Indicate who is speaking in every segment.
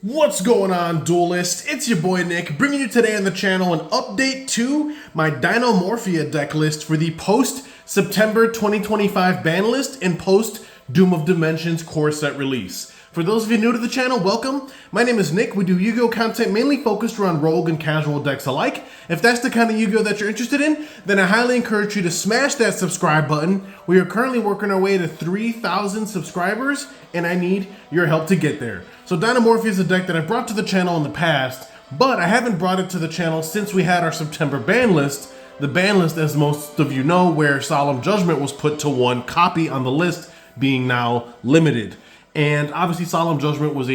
Speaker 1: What's going on, Duelist? It's your boy Nick, bringing you today on the channel an update to my Dynamorphia deck list for the post-September 2025 ban list and post-Doom of Dimensions core set release. For those of you new to the channel, welcome. My name is Nick. We do Yu-Gi-Oh! Content mainly focused around rogue and casual decks alike. If that's the kind of Yu-Gi-Oh! That you're interested in, then I highly encourage you to smash that subscribe button. We are currently working our way to 3,000 subscribers, and I need your help to get there. So Dynamorphia is a deck that I've brought to the channel in the past, but I haven't brought it to the channel since we had our September ban list. The ban list, as most of you know, where Solemn Judgment was put to one copy on the list, being now limited. And obviously Solemn Judgment was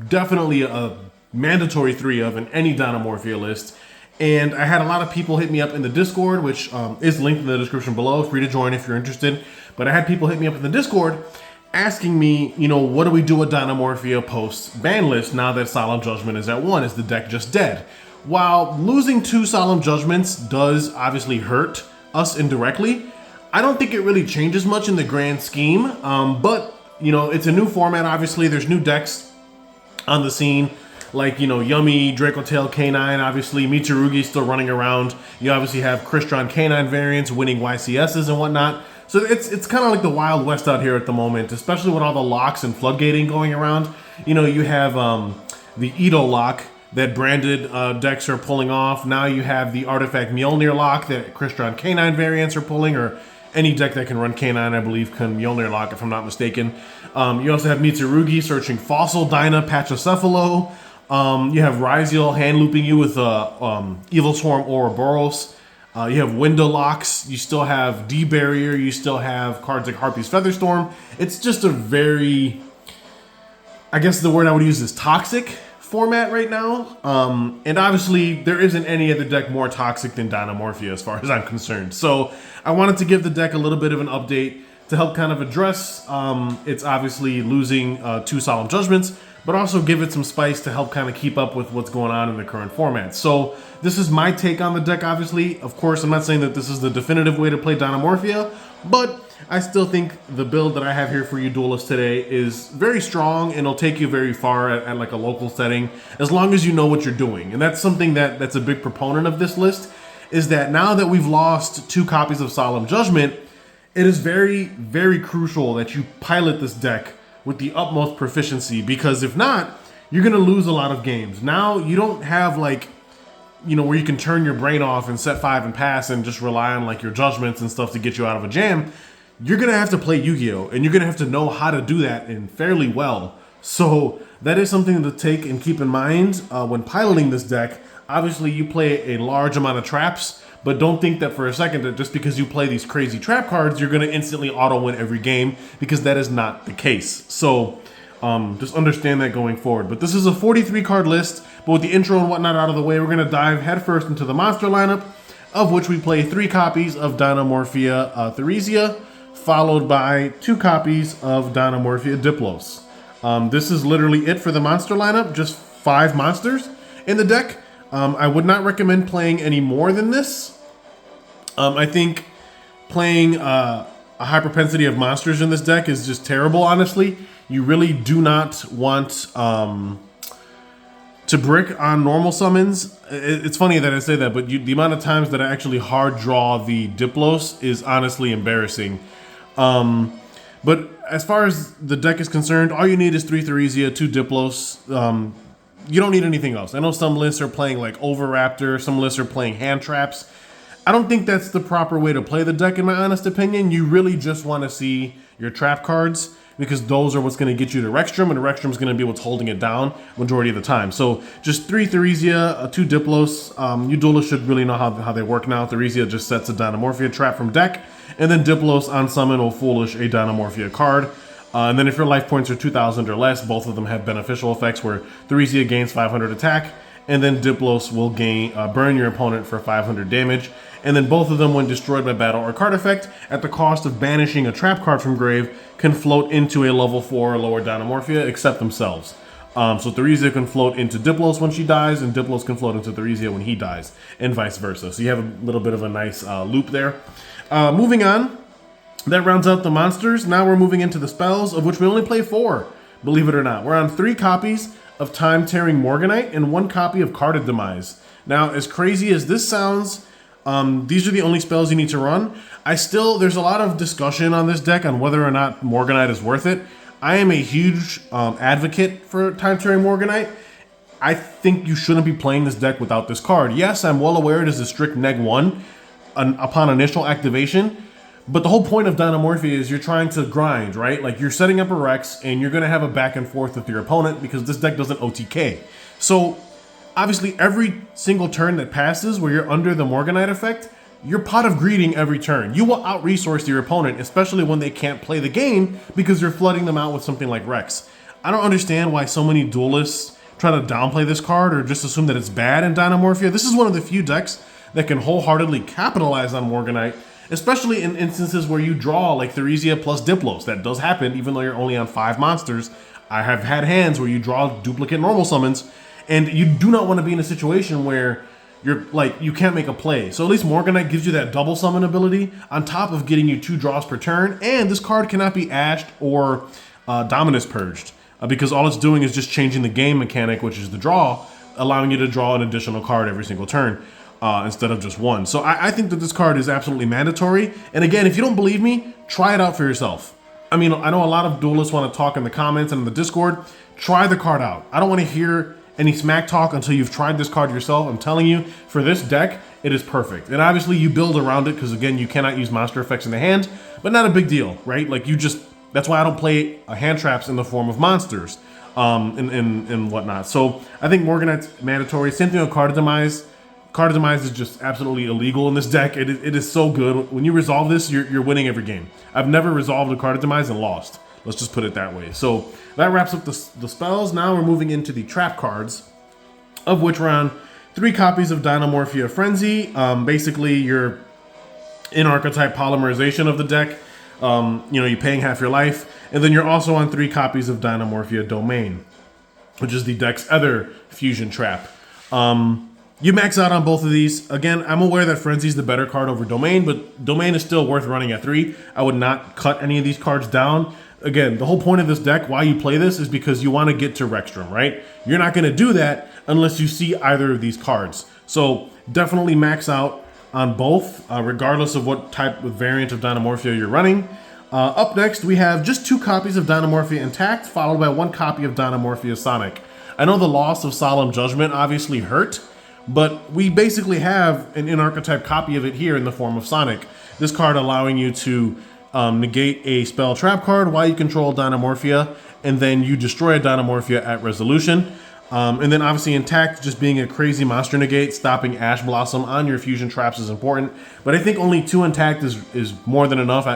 Speaker 1: definitely a mandatory 3 of in any Dynamorphia list. And I had a lot of people hit me up in the Discord, which is linked in the description below. Free to join if you're interested. But I had people hit me up in the Discord asking me, what do we do with Dynamorphia post ban list now that Solemn Judgment is at 1? Is the deck just dead? While losing 2 Solemn Judgments does obviously hurt us indirectly, I don't think it really changes much in the grand scheme. But it's a new format, obviously. There's new decks on the scene, like, Yummy, Draco Tail, K9, obviously. Mitsurugi still running around. You obviously have Crystron K9 variants winning YCSs and whatnot. So it's kind of like the Wild West out here at the moment, especially with all the locks and floodgating going around. You have the Edo lock that branded decks are pulling off. Now you have the Artifact Mjolnir lock that Crystron K9 variants are pulling, or any deck that can run K9, I believe, can Mjolnir lock, if I'm not mistaken. You also have Mitsurugi searching Fossil Dyna Pachycephalo. You have Ryziel hand looping you with Evil Swarm Ouroboros. You have window locks. You still have D-Barrier. You still have cards like Harpy's Featherstorm. It's just a very, I guess the word I would use is toxic format right now. And obviously there isn't any other deck more toxic than Dynamorphia as far as I'm concerned. So I wanted to give the deck a little bit of an update to help kind of address it's obviously losing 2 Solemn Judgments, but also give it some spice to help kind of keep up with what's going on in the current format. So this is my take on the deck, obviously. Of course, I'm not saying that this is the definitive way to play Dynamorphia, but I still think the build that I have here for you duelists today is very strong and it'll take you very far at like a local setting, as long as you know what you're doing. And that's something that's a big proponent of this list, is that now that we've lost 2 copies of Solemn Judgment, it is very, very crucial that you pilot this deck with the utmost proficiency, because if not, you're going to lose a lot of games. Now you don't have where you can turn your brain off and set 5 and pass and just rely on like your judgments and stuff to get you out of a jam. You're going to have to play Yu-Gi-Oh! And you're going to have to know how to do that and fairly well. So that is something to take and keep in mind when piloting this deck. Obviously, you play a large amount of traps, but don't think that for a second that just because you play these crazy trap cards, you're going to instantly auto-win every game, because that is not the case. So just understand that going forward. But this is a 43-card list, but with the intro and whatnot out of the way, we're going to dive headfirst into the monster lineup, of which we play 3 copies of Dynamorphia Theresia, followed by 2 copies of Dynamorphia Diplos. This is literally it for the monster lineup, just 5 monsters in the deck. I would not recommend playing any more than this. I think playing a high propensity of monsters in this deck is just terrible, honestly. You really do not want to brick on normal summons. It's funny that I say that, but the amount of times that I actually hard draw the Diplos is honestly embarrassing. But as far as the deck is concerned, all you need is 3 Theresia, 2 Diplos. You don't need anything else. I know some lists are playing like Overraptor, some lists are playing hand traps. I don't think that's the proper way to play the deck, in my honest opinion. You really just want to see your trap cards, because those are what's going to get you to Rexstrom, and Rexstrom is going to be what's holding it down majority of the time. So just 3 Theresia, 2 Diplos. You duelists should really know how they work now. Theresia just sets a Dynamorphia trap from deck, and then Diplos on summon will foolish a Dynamorphia card. And then if your life points are 2,000 or less, both of them have beneficial effects where Theresia gains 500 attack, and then Diplos will gain burn your opponent for 500 damage. And then both of them, when destroyed by battle or card effect, at the cost of banishing a trap card from grave, can float into a level 4 or lower Dynamorphia, except themselves. So Theresia can float into Diplos when she dies, and Diplos can float into Theresia when he dies, and vice versa. So you have a little bit of a nice loop there. Moving on. That rounds out the monsters. Now we're moving into the spells, of which we only play 4, believe it or not. We're on 3 copies of Time-Tearing Morganite and 1 copy of Carded Demise. Now, as crazy as this sounds, these are the only spells you need to run. There's a lot of discussion on this deck on whether or not Morganite is worth it. I am a huge advocate for Time-Tearing Morganite. I think you shouldn't be playing this deck without this card. Yes, I'm well aware it is a strict neg-1 upon initial activation, but the whole point of Dynamorphia is you're trying to grind, right? Like, you're setting up a Rex, and you're going to have a back and forth with your opponent because this deck doesn't OTK. So, obviously, every single turn that passes where you're under the Morganite effect, you're Pot of Greeting every turn. You will out-resource your opponent, especially when they can't play the game because you're flooding them out with something like Rex. I don't understand why so many duelists try to downplay this card or just assume that it's bad in Dynamorphia. This is one of the few decks that can wholeheartedly capitalize on Morganite, especially in instances where you draw like Theresia plus Diplos. That does happen even though you're only on 5 monsters. I have had hands where you draw duplicate normal summons, and you do not want to be in a situation where you can't make a play. So at least Morganite gives you that double summon ability on top of getting you 2 draws per turn, and this card cannot be ashed or Dominus Purged. Because all it's doing is just changing the game mechanic, which is the draw, allowing you to draw an additional card every single turn instead of just 1. So I think that this card is absolutely mandatory. And again, if you don't believe me, try it out for yourself. I mean, I know a lot of duelists want to talk in the comments and in the Discord. Try the card out. I don't want to hear any smack talk until you've tried this card yourself. I'm telling you, for this deck, it is perfect. And obviously you build around it because, again, you cannot use monster effects in the hand, but not a big deal, right? Like, that's why I don't play hand traps in the form of monsters and whatnot. So I think Morganite's mandatory. Same thing with Carded Demise. Carded Demise is just absolutely illegal in this deck. It is so good. When you resolve this, you're winning every game. I've never resolved a Carded Demise and lost. Let's just put it that way. So that wraps up the spells. Now we're moving into the trap cards, of which we're on 3 copies of Dynamorphia Frenzy. Basically, your in-archetype polymerization of the deck. You're paying half your life. And then you're also on 3 copies of Dynamorphia Domain, which is the deck's other fusion trap. You max out on both of these. Again, I'm aware that Frenzy's the better card over Domain, but Domain is still worth running at 3. I would not cut any of these cards down. Again, the whole point of this deck, why you play this, is because you want to get to Rexstrom, right? You're not going to do that unless you see either of these cards. So definitely max out on both, regardless of what type of variant of Dynamorphia you're running. Up next, we have just 2 copies of Dynamorphia Intact, followed by 1 copy of Dynamorphia Sonic. I know the loss of Solemn Judgment obviously hurt, but we basically have an in-archetype copy of it here in the form of Sonic. This card allowing you to negate a spell trap card while you control Dynamorphia, and then you destroy a Dynamorphia at resolution. And then obviously Intact just being a crazy monster negate, stopping Ash Blossom on your fusion traps is important. But I think only 2 Intact is more than enough.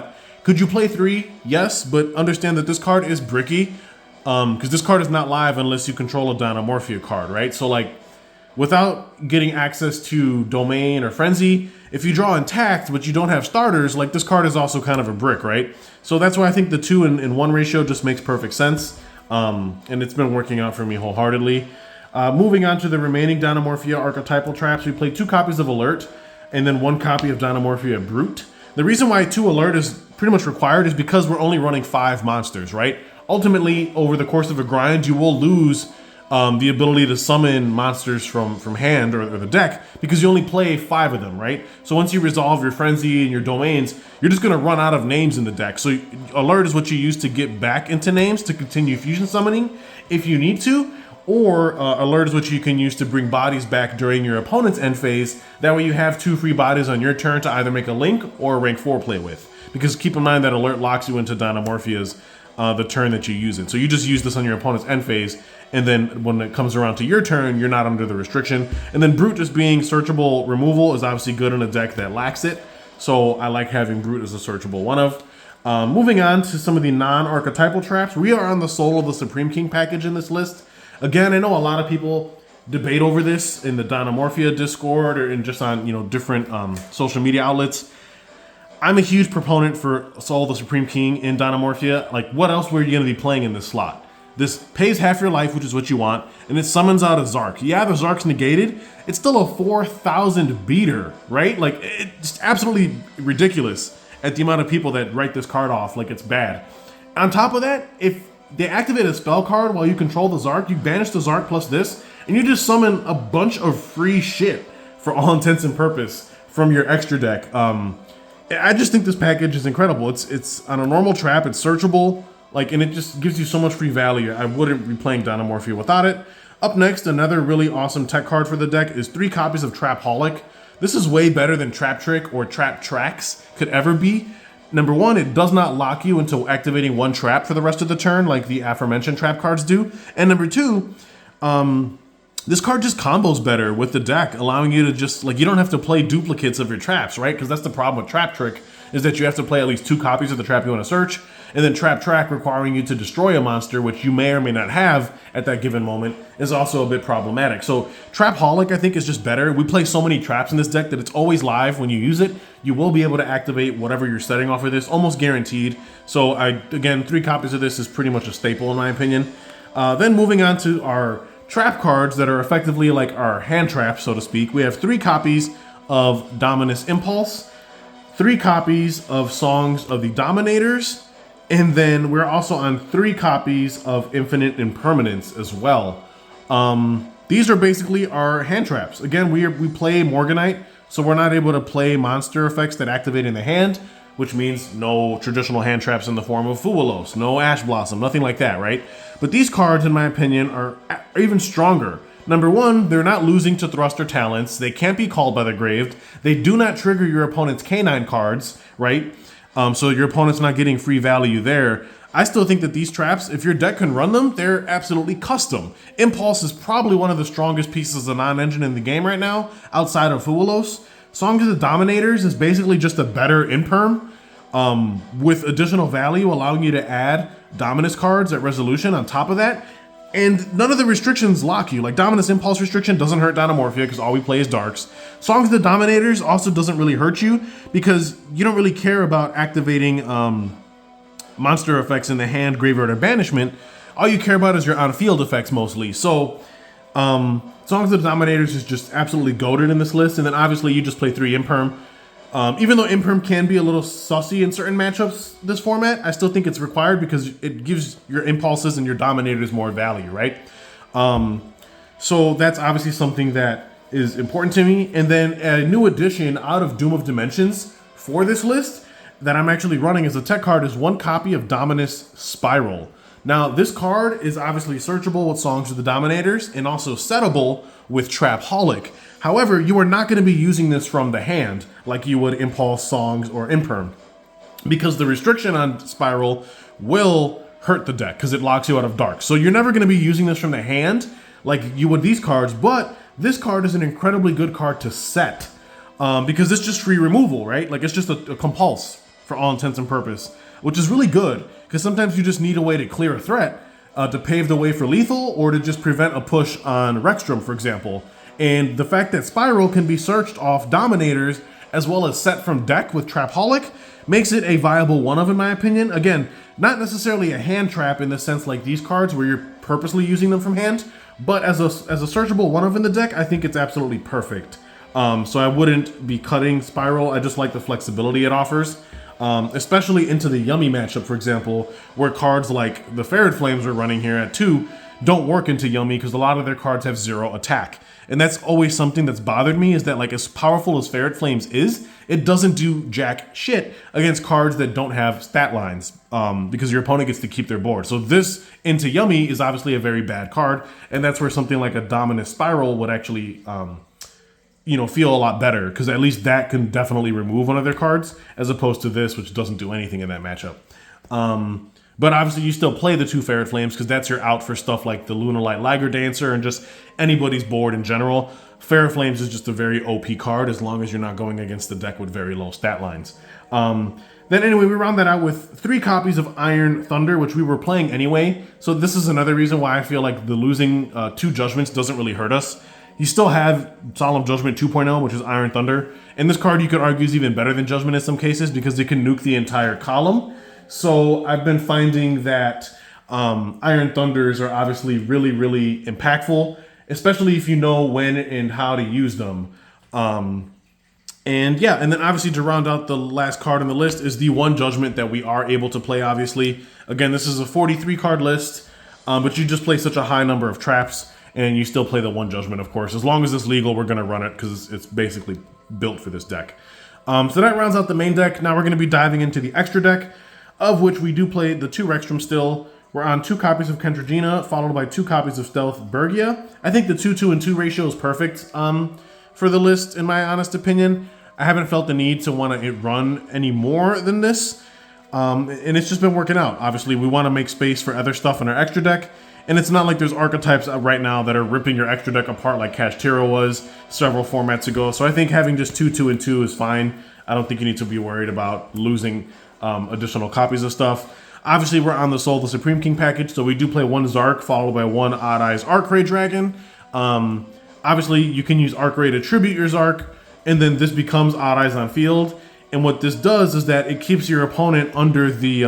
Speaker 1: Could you play 3? Yes, but understand that this card is bricky, because this card is not live unless you control a Dynamorphia card, right? So like, without getting access to Domain or Frenzy, if you draw Intact but you don't have starters, like, this card is also kind of a brick, right? So that's why I think the 2 in 1 ratio just makes perfect sense. And it's been working out for me wholeheartedly. Moving on to the remaining Dynamorphia archetypal traps, we played 2 copies of Alert and then 1 copy of Dynamorphia Brute. The reason why 2 Alert is pretty much required is because we're only running 5 monsters, right? Ultimately, over the course of a grind, you will lose the ability to summon monsters from hand or the deck because you only play 5 of them, right? So once you resolve your Frenzy and your Domains, you're just going to run out of names in the deck. So Alert is what you use to get back into names to continue fusion summoning if you need to, or Alert is what you can use to bring bodies back during your opponent's end phase. That way you have 2 free bodies on your turn to either make a Link or a rank 4 play with. Because keep in mind that Alert locks you into Dynamorphia's the turn that you use it. So you just use this on your opponent's end phase, and then when it comes around to your turn, you're not under the restriction. And then Brute just being searchable removal is obviously good in a deck that lacks it. So I like having Brute as a searchable one of. Moving on to some of the non-archetypal traps, we are on the Soul of the Supreme King package in this list. Again, I know a lot of people debate over this in the Dynamorphia Discord or in just on different social media outlets. I'm a huge proponent for Soul of the Supreme King in Dynamorphia. Like, what else were you going to be playing in this slot? This pays half your life, which is what you want, and it summons out a Zark. Yeah, the Zark's negated. It's still a 4,000 beater, right? Like, it's absolutely ridiculous at the amount of people that write this card off like it's bad. On top of that, if they activate a spell card while you control the Zark. You banish the Zark plus this, and you just summon a bunch of free shit for all intents and purpose from your extra deck. I just think this package is incredible. It's on a normal trap, it's searchable, and it just gives you so much free value. I wouldn't be playing Dynamorphia without it. Up next, another really awesome tech card for the deck is 3 copies of Trapaholic. This is way better than Trap Trick or Trap Tracks could ever be. Number one, it does not lock you into activating 1 trap for the rest of the turn like the aforementioned trap cards do. And number two, this card just combos better with the deck, allowing you to just, you don't have to play duplicates of your traps, right? Because that's the problem with Trap Trick, is that you have to play at least 2 copies of the trap you want to search, and then Trap Track requiring you to destroy a monster, which you may or may not have at that given moment, is also a bit problematic. So Trapaholic, I think, is just better. We play so many traps in this deck that it's always live when you use it. You will be able to activate whatever you're setting off of this, almost guaranteed. So again, 3 copies of this is pretty much a staple in my opinion. Then moving on to our trap cards that are effectively like our hand traps, so to speak. We have 3 copies of Dominus Impulse, 3 copies of Songs of the Dominators, and then we're also on 3 copies of Infinite Impermanence as well. These are basically our hand traps. Again, we play Morganite, so we're not able to play monster effects that activate in the hand, which means no traditional hand traps in the form of Fuwalos, no Ash Blossom, nothing like that, right? But these cards, in my opinion, are even stronger. Number one, they're not losing to Thruster Talents. They can't be called by the grave. They do not trigger your opponent's Canine cards, right? So your opponent's not getting free value there. I still think that these traps, if your deck can run them, they're absolutely custom. Impulse is probably one of the strongest pieces of non-engine in the game right now, outside of Fuwalos. Songs of the Dominators is basically just a better Imperm, with additional value, allowing you to add Dominus cards at resolution on top of that. And none of the restrictions lock you. Like Dominus Impulse restriction doesn't hurt Dinomorphia because all we play is Darks. Songs of the Dominators also doesn't really hurt you because you don't really care about activating monster effects in the hand, graveyard, or banishment. All you care about is your on-field effects mostly. So Songs of the Dominators is just absolutely goated in this list. And then obviously you just play 3 Imperm. Even though Imperm can be a little sussy in certain matchups this format, I still think it's required because it gives your Impulses and your Dominators more value, right? So that's obviously something that is important to me. And then a new addition out of Doom of Dimensions for this list that I'm actually running as a tech card is 1 copy of Dominus Spiral. Now, this card is obviously searchable with Songs of the Dominators and also settable with Trapaholic. However, you are not going to be using this from the hand like you would Impulse, Songs, or Imperm, because the restriction on Spiral will hurt the deck because it locks you out of Dark. So you're never going to be using this from the hand like you would these cards, but this card is an incredibly good card to set because it's just free removal, right? Like it's just a compulse for all intents and purpose, which is really good because sometimes you just need a way to clear a threat to pave the way for lethal or to just prevent a push on Rexstrom, for example. And the fact that Spiral can be searched off Dominators as well as set from deck with Trapaholic makes it a viable one-of, in my opinion. Again, not necessarily a hand trap in the sense like these cards where you're purposely using them from hand, but as a searchable one-of in the deck, I think it's absolutely perfect. So I wouldn't be cutting Spiral. I just like the flexibility it offers, especially into the Yummy matchup, for example, where cards like the Ferret Flames we're running here at 2 don't work into Yummy because a lot of their cards have 0 attack. And that's always something that's bothered me, is that like as powerful as Ferret Flames is, it doesn't do jack shit against cards that don't have stat lines because your opponent gets to keep their board. So this into Yummy is obviously a very bad card, and that's where something like a Dominus Spiral would actually feel a lot better, because at least that can definitely remove one of their cards as opposed to this, which doesn't do anything in that matchup. But obviously you still play the 2 Ferret Flames because that's your out for stuff like the Lunalight Liger Dancer and just anybody's board in general. Ferret Flames is just a very OP card as long as you're not going against the deck with very low stat lines. Then anyway, we round that out with 3 copies of Iron Thunder, which we were playing anyway. So this is another reason why I feel like the losing 2 Judgments doesn't really hurt us. You still have Solemn Judgment 2.0, which is Iron Thunder. And this card you could argue is even better than Judgment in some cases because it can nuke the entire column. So I've been finding that Iron Thunders are obviously really, really impactful, especially if you know when and how to use them. And yeah, and then obviously to round out the last card on the list is the one judgment that we are able to play, obviously. Again, this is a 43 card list, but you just play such a high number of traps, and you still play the one judgment, of course. As long as it's legal, we're going to run it because it's basically built for this deck. So that rounds out the main deck. Now we're going to be diving into the extra deck, of which we do play the 2 Rextrum still. We're on 2 copies of Kendrigina, followed by 2 copies of Stealth Bergia. I think the 2-2-2 ratio is perfect for the list, in my honest opinion. I haven't felt the need to want to run any more than this, and it's just been working out. Obviously, we want to make space for other stuff in our extra deck, and it's not like there's archetypes right now that are ripping your extra deck apart like Kashtira was several formats ago. So I think having just 2-2-2 is fine. I don't think you need to be worried about losing additional copies of stuff. Obviously, we're on the Soul the Supreme King package, so we do play 1 Zark followed by 1 Odd Eyes Archray Dragon. Obviously, you can use Archray to tribute your Zark, and then this becomes Odd Eyes on field. And what this does is that it keeps your opponent under the,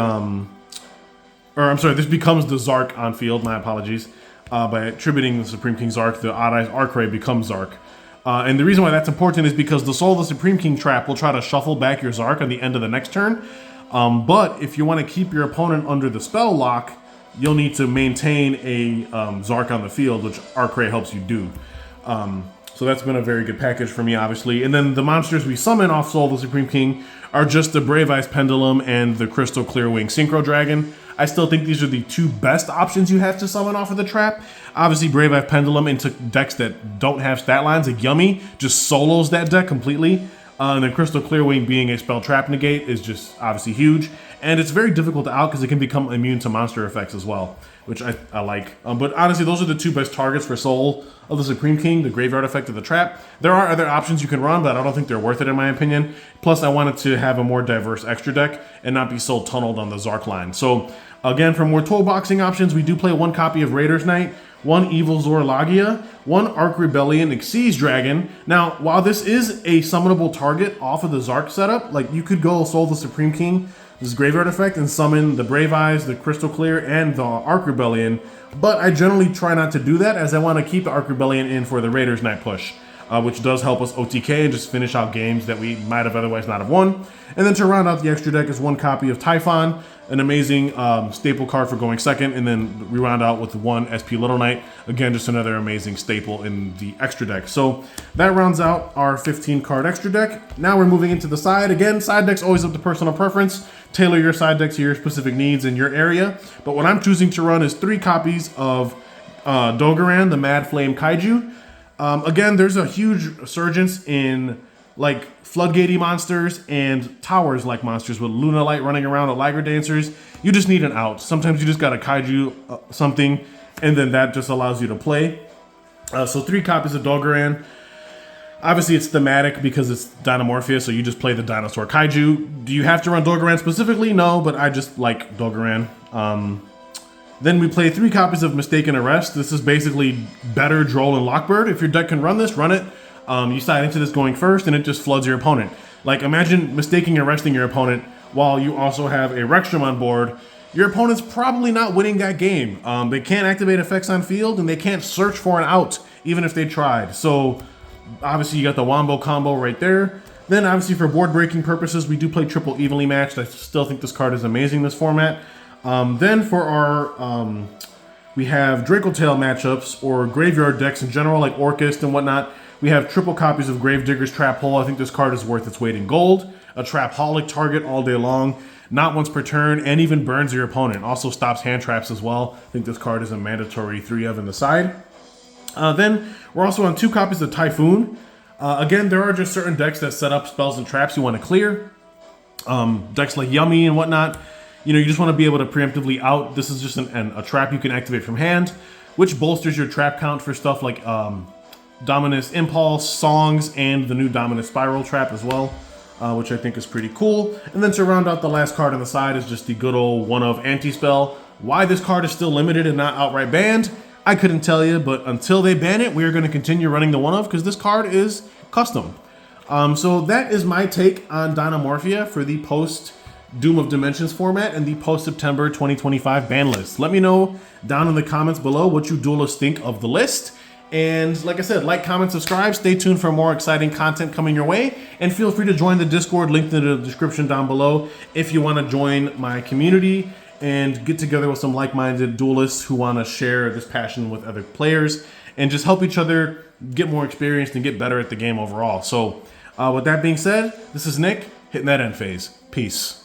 Speaker 1: this becomes the Zark on field, my apologies. By attributing the Supreme King Zark, the Odd Eyes Archray becomes Zark. And the reason why that's important is because the Soul of the Supreme King trap will try to shuffle back your Zark on the end of the next turn. But if you want to keep your opponent under the spell lock, you'll need to maintain a Zark on the field, which Archray helps you do. So that's been a very good package for me, obviously. And then the monsters we summon off Soul of the Supreme King are just the Brave Eyes Pendulum and the Crystal Clearwing Synchro Dragon. I still think these are the 2 best options you have to summon off of the trap. Obviously, Brave Eyes Pendulum into decks that don't have stat lines, like Yummy, just solos that deck completely. And then Crystal Clearwing being a spell trap negate is just obviously huge. And it's very difficult to out because it can become immune to monster effects as well, which I like. But honestly, those are the 2 best targets for Soul of the Supreme King, the graveyard effect of the trap. There are other options you can run, but I don't think they're worth it in my opinion. Plus, I wanted to have a more diverse extra deck and not be so tunneled on the Zark line. So again, for more toolboxing options, we do play 1 copy of Raider's Knight, 1 Evil Zorlagia, 1 Arc Rebellion Xyz Dragon. Now, while this is a summonable target off of the Zark setup, like you could go Soul of the Supreme King, this graveyard effect, and summon the Brave Eyes, the Crystal Clear, and the Arc Rebellion, but I generally try not to do that as I want to keep the Arc Rebellion in for the Raiders Night push, which does help us OTK and just finish out games that we might have otherwise not have won. And then to round out the extra deck is 1 copy of Typhon, an amazing staple card for going second, and then we round out with 1 SP Little Knight, again just another amazing staple in the extra deck. So that rounds out our 15 card extra deck. Now we're moving into the side. Again, side deck's always up to personal preference. Tailor your side deck to your specific needs in your area. But what I'm choosing to run is 3 copies of Dogaran, the Mad Flame Kaiju. Again, there's a huge resurgence in like floodgatey monsters and towers like monsters with Luna Light running around with Liger Dancers. You just need an out. Sometimes you just got to Kaiju something, and then that just allows you to play. So 3 copies of Dogaran. Obviously, it's thematic because it's Dynamorphia, so you just play the dinosaur Kaiju. Do you have to run Dogaran specifically? No, but I just like Dogaran. Then we play 3 copies of Mistaken Arrest. This is basically better Droll and Lockbird. If your deck can run this, run it. You side into this going first, and it just floods your opponent. Like, imagine mistaking arresting your opponent while you also have a Rextrum on board. Your opponent's probably not winning that game. They can't activate effects on field, and they can't search for an out, even if they tried. So, obviously, you got the Wombo combo right there. Then, obviously, for board-breaking purposes, we do play Triple Evenly Matched. I still think this card is amazing in this format. Then, for our... we have Dracotail matchups, or graveyard decks in general, like Orcust and whatnot. We have triple copies of Gravedigger's Trap Hole. I think this card is worth its weight in gold. A Trapaholic target all day long, not once per turn, and even burns your opponent. Also stops hand traps as well. I think this card is a mandatory 3 of in the side. Then we're also on 2 copies of Typhoon. Again, there are just certain decks that set up spells and traps you want to clear. Decks like Yummy and whatnot. You know, you just want to be able to preemptively out. This is just a trap you can activate from hand, which bolsters your trap count for stuff like Dominus Impulse, Songs, and the new Dominus Spiral trap as well, which I think is pretty cool. And then to round out the last card on the side is just the good old 1-of Anti-Spell. Why this card is still limited and not outright banned, I couldn't tell you, but until they ban it, we are going to continue running the 1-of because this card is custom. So that is my take on Dynamorphia for the post Doom of Dimensions format and the post-September 2025 ban list. Let me know down in the comments below what you duelists think of the list. And like I said, like, comment, subscribe. Stay tuned for more exciting content coming your way. And feel free to join the Discord, linked in the description down below, if you want to join my community and get together with some like-minded duelists who want to share this passion with other players and just help each other get more experienced and get better at the game overall. So with that being said, this is Nick, hitting that end phase. Peace.